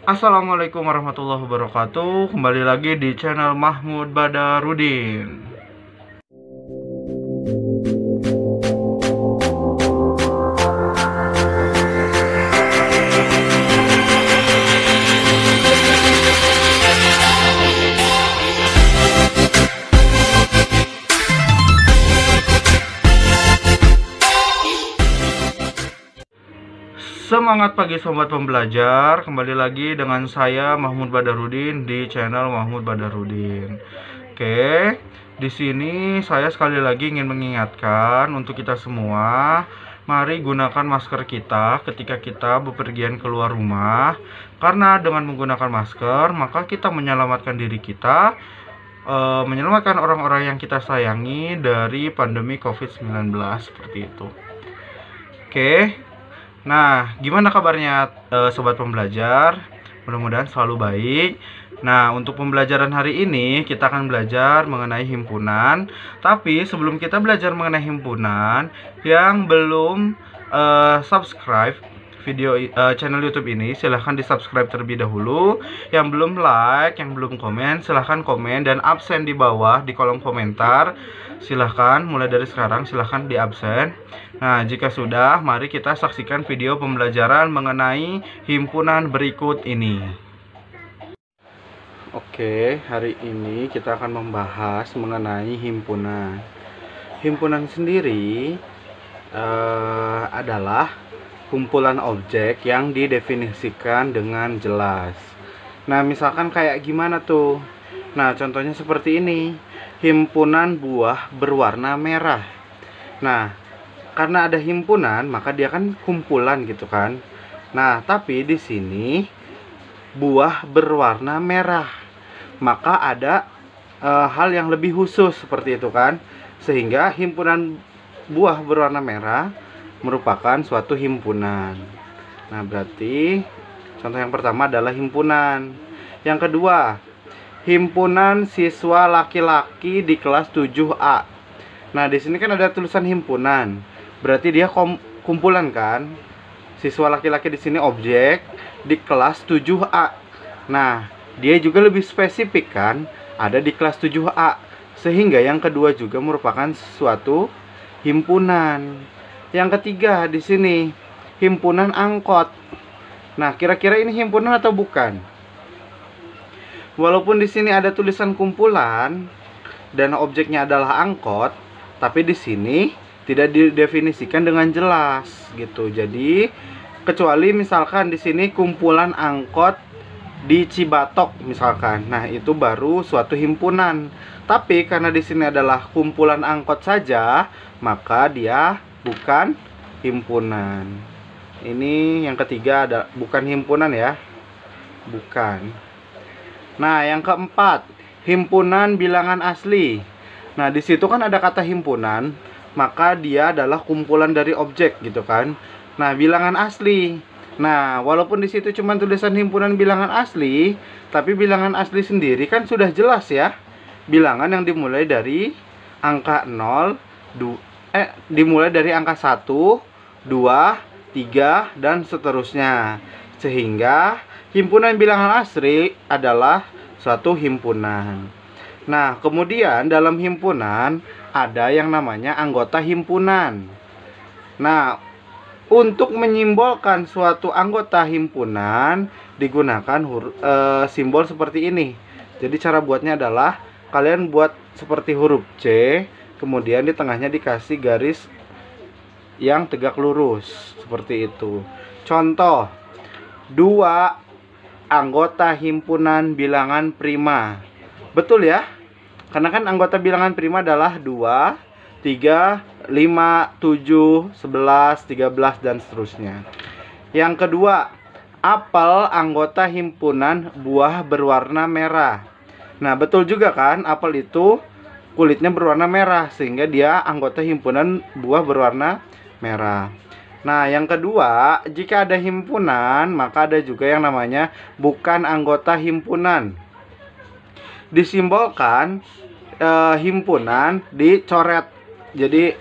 Assalamualaikum warahmatullahi wabarakatuh. Kembali lagi di channel Mahmud Badarudin. Semangat pagi sobat pembelajar, kembali lagi dengan saya Mahmud Badarudin di channel Mahmud Badarudin. Oke, di sini saya sekali lagi ingin mengingatkan untuk kita semua, mari gunakan masker kita ketika kita bepergian keluar rumah. Karena dengan menggunakan masker, maka kita menyelamatkan diri kita, menyelamatkan orang-orang yang kita sayangi dari pandemi COVID-19 seperti itu. Oke. Nah, gimana kabarnya sobat pembelajar? Mudah-mudahan selalu baik. Nah, untuk pembelajaran hari ini kita akan belajar mengenai himpunan. Tapi sebelum kita belajar mengenai himpunan, yang belum subscribe video channel YouTube ini, silahkan di subscribe terlebih dahulu. Yang belum like, yang belum komen, silahkan komen dan absen di bawah di kolom komentar. Silahkan mulai dari sekarang, silahkan di absen. Nah, jika sudah, mari kita saksikan video pembelajaran mengenai himpunan berikut ini. Oke, hari ini kita akan membahas mengenai himpunan. Himpunan sendiri adalah kumpulan objek yang didefinisikan dengan jelas. Nah, misalkan kayak gimana tuh? Nah, contohnya seperti ini. Himpunan buah berwarna merah. Nah, karena ada himpunan, maka dia kan kumpulan gitu kan. Nah, tapi di sini buah berwarna merah, maka ada hal yang lebih khusus seperti itu kan. Sehingga himpunan buah berwarna merah merupakan suatu himpunan. Nah, berarti contoh yang pertama adalah himpunan. Yang kedua, himpunan siswa laki-laki di kelas 7A. Nah, di sini kan ada tulisan himpunan. Berarti dia kumpulan kan? Siswa laki-laki di sini objek di kelas 7A. Nah, dia juga lebih spesifik kan? Ada di kelas 7A. Sehingga yang kedua juga merupakan suatu himpunan. Yang ketiga di sini himpunan angkot. Nah, kira-kira ini himpunan atau bukan? Walaupun di sini ada tulisan kumpulan dan objeknya adalah angkot, tapi di sini tidak didefinisikan dengan jelas gitu. Jadi kecuali misalkan di sini kumpulan angkot di Cibatok misalkan. Nah, itu baru suatu himpunan. Tapi karena di sini adalah kumpulan angkot saja, maka dia bukan himpunan. Ini yang ketiga, ada bukan himpunan ya. Bukan. Nah, yang keempat, himpunan bilangan asli. Nah, di situ kan ada kata himpunan, maka dia adalah kumpulan dari objek gitu kan. Nah, bilangan asli. Nah, walaupun di situ cuma tulisan himpunan bilangan asli, tapi bilangan asli sendiri kan sudah jelas ya. Bilangan yang dimulai dari angka 0, dimulai dari angka 1, 2, 3 dan seterusnya. Sehingga himpunan bilangan asli adalah suatu himpunan. Nah, kemudian dalam himpunan ada yang namanya anggota himpunan. Nah, untuk menyimbolkan suatu anggota himpunan digunakan simbol seperti ini. Jadi cara buatnya adalah kalian buat seperti huruf C, kemudian di tengahnya dikasih garis yang tegak lurus seperti itu. Contoh, 2 anggota himpunan bilangan prima. Betul ya? Karena kan anggota bilangan prima adalah 2, 3, 5, 7, 11, 13 dan seterusnya. Yang kedua, apel anggota himpunan buah berwarna merah. Nah, betul juga kan, apel itu kulitnya berwarna merah sehingga dia anggota himpunan buah berwarna merah. Nah, yang kedua, jika ada himpunan, maka ada juga yang namanya bukan anggota himpunan. Disimbolkan himpunan dicoret, jadi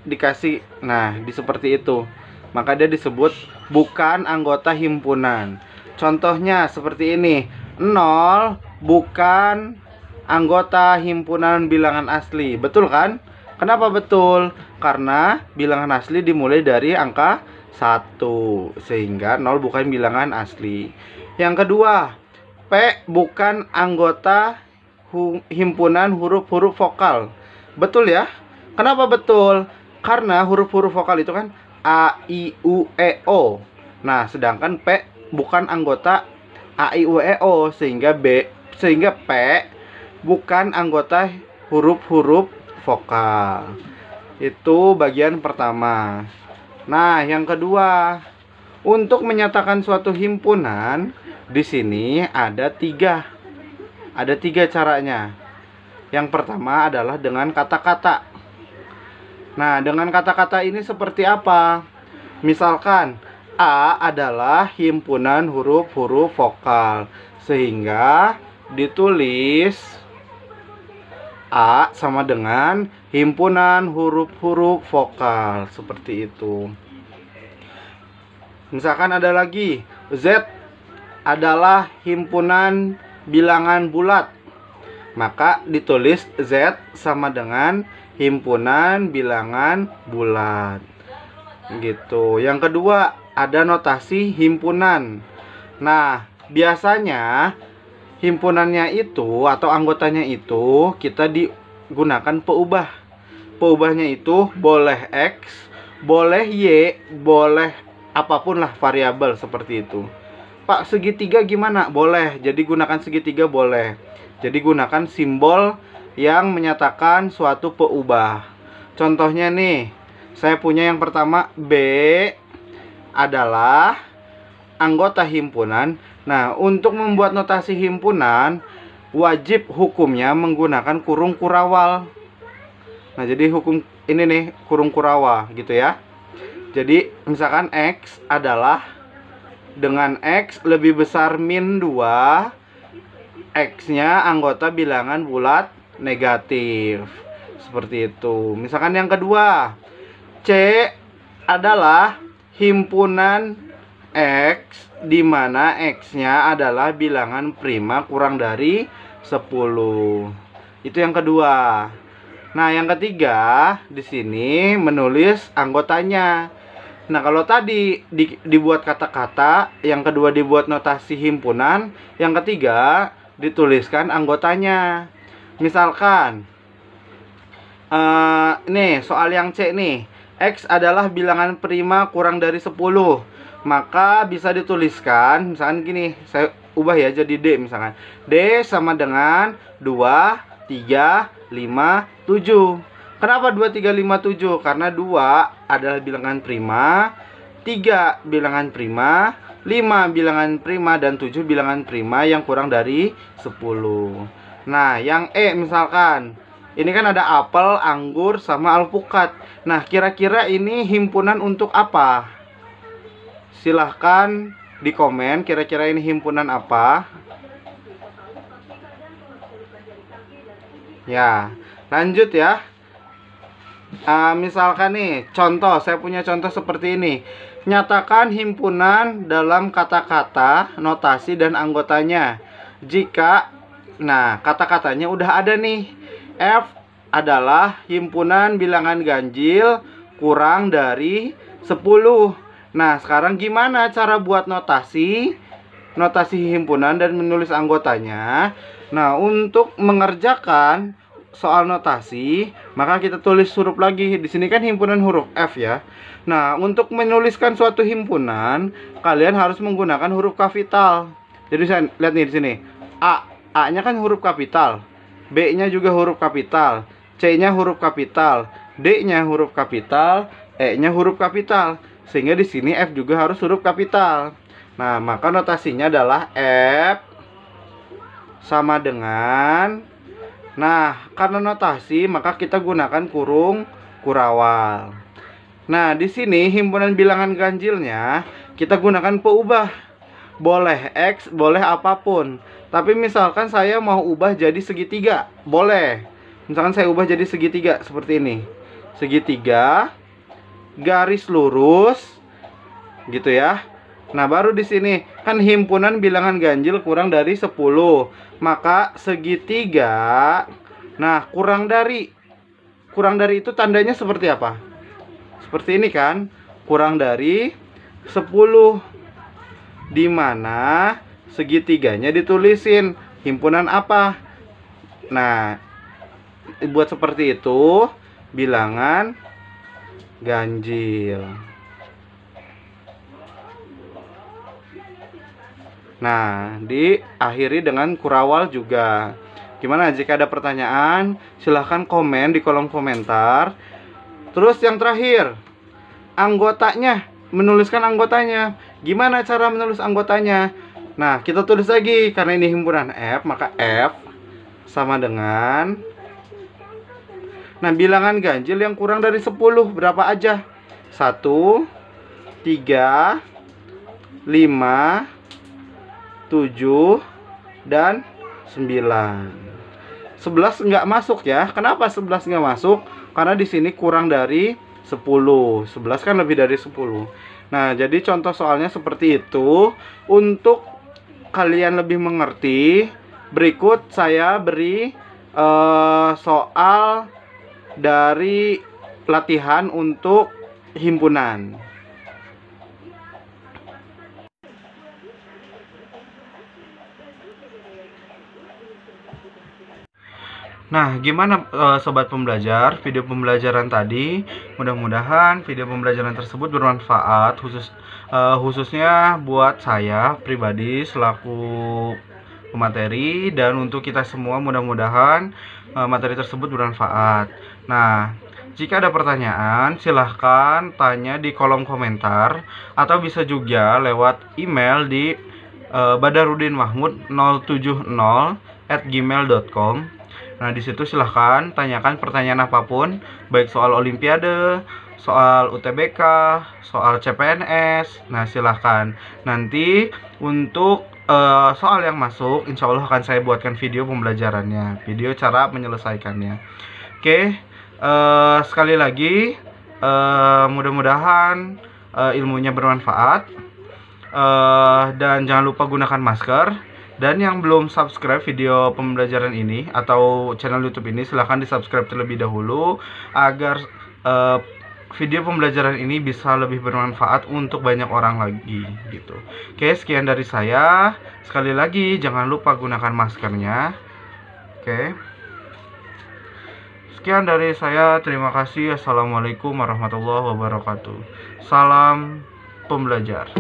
dikasih, nah, seperti itu, maka dia disebut bukan anggota himpunan. Contohnya seperti ini. 0 bukan anggota himpunan bilangan asli. Betul kan? Kenapa betul? Karena bilangan asli dimulai dari angka 1, sehingga 0 bukan bilangan asli. Yang kedua, P bukan anggota himpunan huruf-huruf vokal. Betul ya? Kenapa betul? Karena huruf-huruf vokal itu kan A, I, U, E, O. Nah, sedangkan P bukan anggota A, I, U, E, O, sehingga P bukan anggota huruf-huruf vokal. Itu bagian pertama. Nah, yang kedua, untuk menyatakan suatu himpunan, di sini ada tiga caranya. Yang pertama adalah dengan kata-kata. Nah, dengan kata-kata ini seperti apa? Misalkan A adalah himpunan huruf-huruf vokal, sehingga ditulis A sama dengan himpunan huruf-huruf vokal, seperti itu. Misalkan ada lagi, Z adalah himpunan bilangan bulat, maka ditulis Z sama dengan himpunan bilangan bulat, gitu. Yang kedua, ada notasi himpunan. Nah, biasanya himpunannya itu atau anggotanya itu kita digunakan peubah. Peubahnya itu boleh X, boleh Y, boleh apapun lah variabel seperti itu. Pak, segitiga gimana? Boleh. Jadi gunakan segitiga boleh. Jadi gunakan simbol yang menyatakan suatu peubah. Contohnya nih, saya punya yang pertama, B adalah anggota himpunan. Nah, untuk membuat notasi himpunan, wajib hukumnya menggunakan kurung kurawal. Nah, jadi hukum ini nih, kurung kurawal gitu ya. Jadi, misalkan X adalah dengan X lebih besar min 2, X-nya anggota bilangan bulat negatif. Seperti itu. Misalkan yang kedua, C adalah himpunan X, di mana X-nya adalah bilangan prima kurang dari 10. Itu yang kedua. Nah, yang ketiga di sini menulis anggotanya. Nah, kalau tadi dibuat kata-kata, yang kedua dibuat notasi himpunan, yang ketiga dituliskan anggotanya. Misalkan nih soal yang C nih, X adalah bilangan prima kurang dari 10, maka bisa dituliskan misalkan gini, saya ubah ya jadi D. Misalkan D sama dengan 2, 3, 5, 7. Kenapa 2, 3, 5, 7? Karena 2 adalah bilangan prima, 3 bilangan prima, 5 bilangan prima, dan 7 bilangan prima yang kurang dari 10. Nah, yang E misalkan, ini kan ada apel, anggur, sama alpukat. Nah, kira-kira ini himpunan untuk apa? Silahkan di komen, kira-kira ini himpunan apa? Ya, lanjut ya. Misalkan nih, contoh, saya punya contoh seperti ini. Nyatakan himpunan dalam kata-kata, notasi, dan anggotanya. Jika, nah, kata-katanya udah ada nih. F adalah himpunan bilangan ganjil kurang dari 10. Nah, sekarang gimana cara buat notasi himpunan dan menulis anggotanya? Nah, untuk mengerjakan soal notasi, maka kita tulis huruf lagi. Di sini kan himpunan huruf F ya. Nah, untuk menuliskan suatu himpunan, kalian harus menggunakan huruf kapital. Jadi saya lihat nih di sini. A-nya kan huruf kapital. B-nya juga huruf kapital. C-nya huruf kapital. D-nya huruf kapital. E-nya huruf kapital. Sehingga di sini F juga harus huruf kapital. Nah, maka notasinya adalah F sama dengan, nah, karena notasi maka kita gunakan kurung kurawal. Nah, di sini himpunan bilangan ganjilnya kita gunakan peubah. Boleh X, boleh apapun. Tapi misalkan saya mau ubah jadi segitiga, boleh. Misalkan saya ubah jadi segitiga seperti ini. Segitiga garis lurus gitu ya. Nah, baru di sini kan himpunan bilangan ganjil kurang dari 10. Maka segitiga, nah kurang dari itu tandanya seperti apa? Seperti ini kan? Kurang dari 10. Di mana segitiganya ditulisin himpunan apa? Nah, buat seperti itu bilangan ganjil. Nah, diakhiri dengan kurawal juga. Gimana jika ada pertanyaan? Silahkan komen di kolom komentar. Terus yang terakhir, anggotanya, menuliskan anggotanya. Gimana cara menulis anggotanya? Nah, kita tulis lagi. Karena ini himpunan F, maka F sama dengan, nah, bilangan ganjil yang kurang dari 10 berapa aja? 1, 3, 5, 7, dan 9. 11 nggak masuk ya. Kenapa 11 nggak masuk? Karena di sini kurang dari 10. 11 kan lebih dari 10. Nah, jadi contoh soalnya seperti itu. Untuk kalian lebih mengerti, berikut saya beri soal dari latihan untuk himpunan. Nah, gimana sobat pembelajar, video pembelajaran tadi? Mudah-mudahan video pembelajaran tersebut bermanfaat, khususnya buat saya pribadi selaku pemateri, dan untuk kita semua mudah-mudahan materi tersebut bermanfaat. Nah, jika ada pertanyaan, silahkan tanya di kolom komentar atau bisa juga lewat email di badarudinmahmud070@gmail.com. Nah, di situ silahkan tanyakan pertanyaan apapun, baik soal olimpiade, soal UTBK, soal CPNS. Nah, silahkan. Nanti untuk soal yang masuk, insya Allah akan saya buatkan video pembelajarannya, video cara menyelesaikannya. Oke, sekali lagi, mudah-mudahan ilmunya bermanfaat, dan jangan lupa gunakan masker. Dan yang belum subscribe video pembelajaran ini atau channel YouTube ini, silahkan di subscribe terlebih dahulu agar video pembelajaran ini bisa lebih bermanfaat untuk banyak orang lagi gitu. Oke, sekian dari saya. Sekali lagi jangan lupa gunakan maskernya. Oke, sekian dari saya. Terima kasih. Assalamualaikum warahmatullahi wabarakatuh. Salam pembelajar.